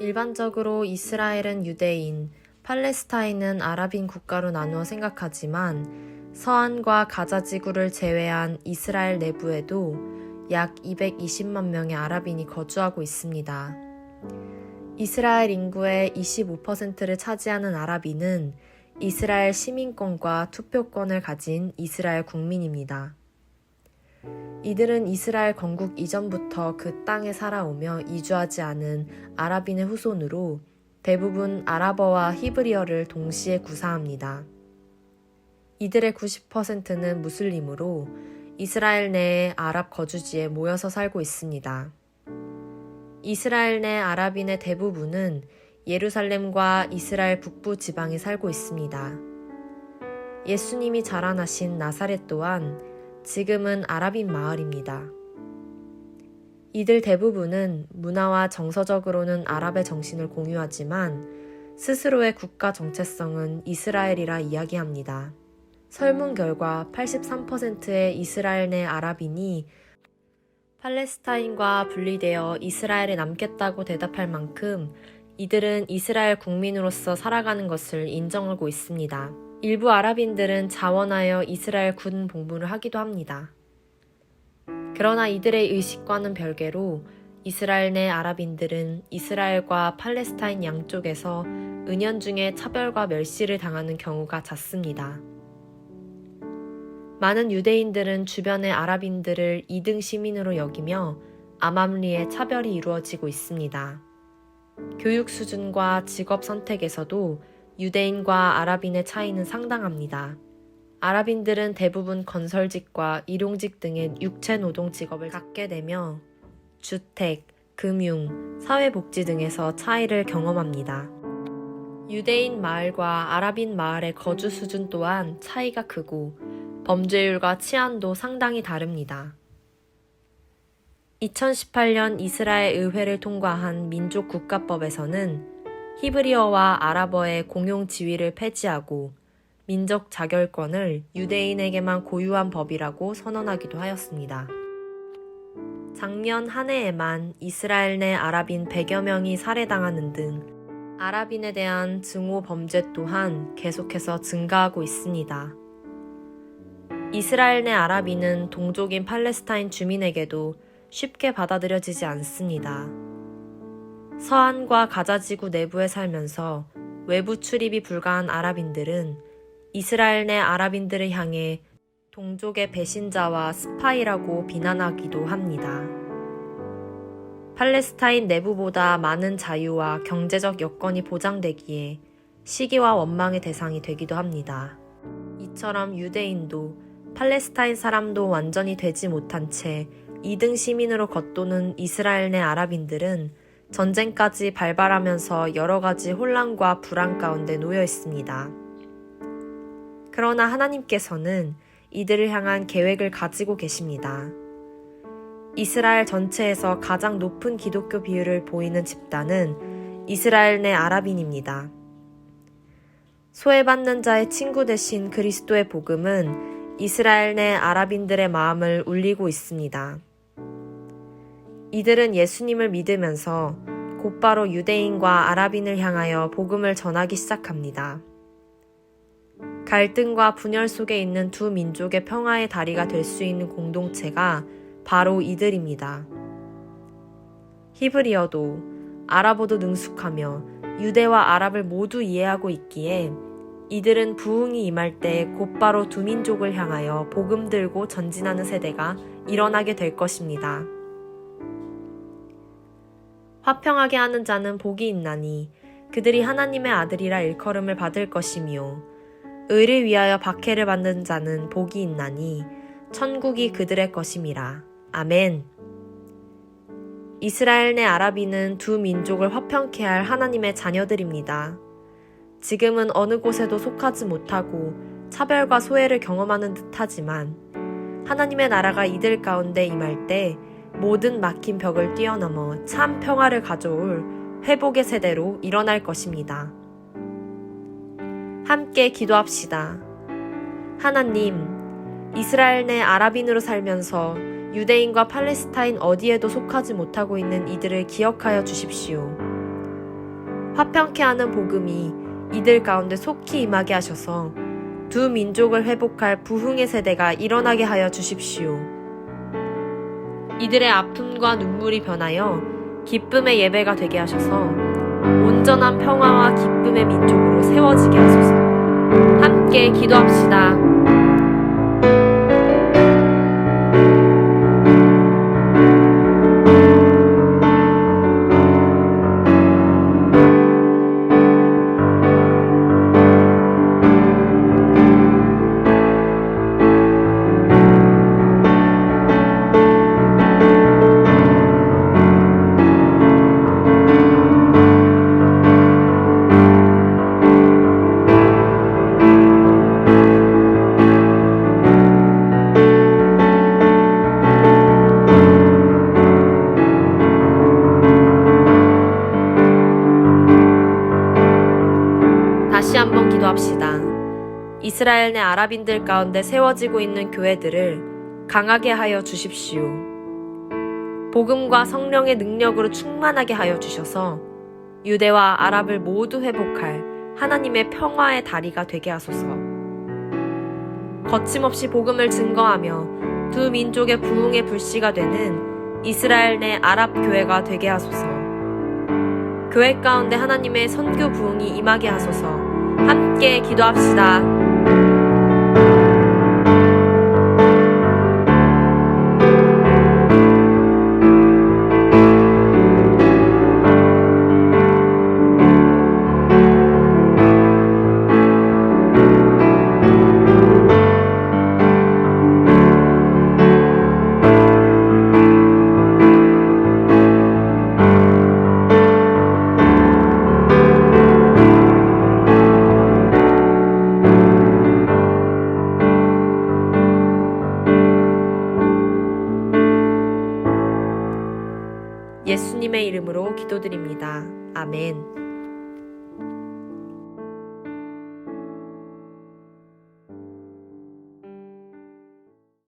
일반적으로 이스라엘은 유대인, 팔레스타인은 아랍인 국가로 나누어 생각하지만 서안과 가자 지구를 제외한 이스라엘 내부에도 약 220만 명의 아랍인이 거주하고 있습니다. 이스라엘 인구의 25%를 차지하는 아랍인은 이스라엘 시민권과 투표권을 가진 이스라엘 국민입니다. 이들은 이스라엘 건국 이전부터 그 땅에 살아오며 이주하지 않은 아랍인의 후손으로 대부분 아랍어와 히브리어를 동시에 구사합니다. 이들의 90%는 무슬림으로 이스라엘 내의 아랍 거주지에 모여서 살고 있습니다. 이스라엘 내 아랍인의 대부분은 예루살렘과 이스라엘 북부 지방에 살고 있습니다. 예수님이 자라나신 나사렛 또한 지금은 아랍인 마을입니다. 이들 대부분은 문화와 정서적으로는 아랍의 정신을 공유하지만 스스로의 국가 정체성은 이스라엘이라 이야기합니다. 설문 결과 83%의 이스라엘 내 아랍인이 팔레스타인과 분리되어 이스라엘에 남겠다고 대답할 만큼 이들은 이스라엘 국민으로서 살아가는 것을 인정하고 있습니다. 일부 아랍인들은 자원하여 이스라엘 군 복무를 하기도 합니다. 그러나 이들의 의식과는 별개로 이스라엘 내 아랍인들은 이스라엘과 팔레스타인 양쪽에서 은연중에 차별과 멸시를 당하는 경우가 잦습니다. 많은 유대인들은 주변의 아랍인들을 2등 시민으로 여기며 아맘리에 차별이 이루어지고 있습니다. 교육 수준과 직업 선택에서도 유대인과 아랍인의 차이는 상당합니다. 아랍인들은 대부분 건설직과 일용직 등의 육체노동 직업을 갖게 되며 주택, 금융, 사회복지 등에서 차이를 경험합니다. 유대인 마을과 아랍인 마을의 거주 수준 또한 차이가 크고 범죄율과 치안도 상당히 다릅니다. 2018년 이스라엘 의회를 통과한 민족국가법에서는 히브리어와 아랍어의 공용 지위를 폐지하고 민족 자결권을 유대인에게만 고유한 법이라고 선언하기도 하였습니다. 작년 한 해에만 이스라엘 내 아랍인 100여 명이 살해당하는 등 아랍인에 대한 증오 범죄 또한 계속해서 증가하고 있습니다. 이스라엘 내 아랍인은 동족인 팔레스타인 주민에게도 쉽게 받아들여지지 않습니다. 서안과 가자지구 내부에 살면서 외부 출입이 불가한 아랍인들은 이스라엘 내 아랍인들을 향해 동족의 배신자와 스파이라고 비난하기도 합니다. 팔레스타인 내부보다 많은 자유와 경제적 여건이 보장되기에 시기와 원망의 대상이 되기도 합니다. 이처럼 유대인도 팔레스타인 사람도 완전히 되지 못한 채 2등 시민으로 겉도는 이스라엘 내 아랍인들은 전쟁까지 발발하면서 여러 가지 혼란과 불안 가운데 놓여 있습니다. 그러나 하나님께서는 이들을 향한 계획을 가지고 계십니다. 이스라엘 전체에서 가장 높은 기독교 비율을 보이는 집단은 이스라엘 내 아랍인입니다. 소외받는 자의 친구 되신 그리스도의 복음은 이스라엘 내 아랍인들의 마음을 울리고 있습니다. 이들은 예수님을 믿으면서 곧바로 유대인과 아랍인을 향하여 복음을 전하기 시작합니다. 갈등과 분열 속에 있는 두 민족의 평화의 다리가 될 수 있는 공동체가 바로 이들입니다. 히브리어도 아랍어도 능숙하며 유대와 아랍을 모두 이해하고 있기에 이들은 부흥이 임할 때 곧바로 두 민족을 향하여 복음 들고 전진하는 세대가 일어나게 될 것입니다. 화평하게 하는 자는 복이 있나니 그들이 하나님의 아들이라 일컬음을 받을 것이며 의를 위하여 박해를 받는 자는 복이 있나니 천국이 그들의 것임이라. 아멘. 이스라엘 내 아랍인은 두 민족을 화평케 할 하나님의 자녀들입니다. 지금은 어느 곳에도 속하지 못하고 차별과 소외를 경험하는 듯하지만 하나님의 나라가 이들 가운데 임할 때 모든 막힌 벽을 뛰어넘어 참 평화를 가져올 회복의 세대로 일어날 것입니다. 함께 기도합시다. 하나님, 이스라엘 내 아랍인으로 살면서 유대인과 팔레스타인 어디에도 속하지 못하고 있는 이들을 기억하여 주십시오. 화평케 하는 복음이 이들 가운데 속히 임하게 하셔서 두 민족을 회복할 부흥의 세대가 일어나게 하여 주십시오. 이들의 아픔과 눈물이 변하여 기쁨의 예배가 되게 하셔서 온전한 평화와 기쁨의 민족으로 세워지게 하소서. 함께 기도합시다. 다시 한번 기도합시다. 이스라엘 내 아랍인들 가운데 세워지고 있는 교회들을 강하게 하여 주십시오. 복음과 성령의 능력으로 충만하게 하여 주셔서 유대와 아랍을 모두 회복할 하나님의 평화의 다리가 되게 하소서. 거침없이 복음을 증거하며 두 민족의 부흥의 불씨가 되는 이스라엘 내 아랍 교회가 되게 하소서. 교회 가운데 하나님의 선교 부흥이 임하게 하소서. 함께 기도합시다. 예수님의 이름으로 기도드립니다. 아멘.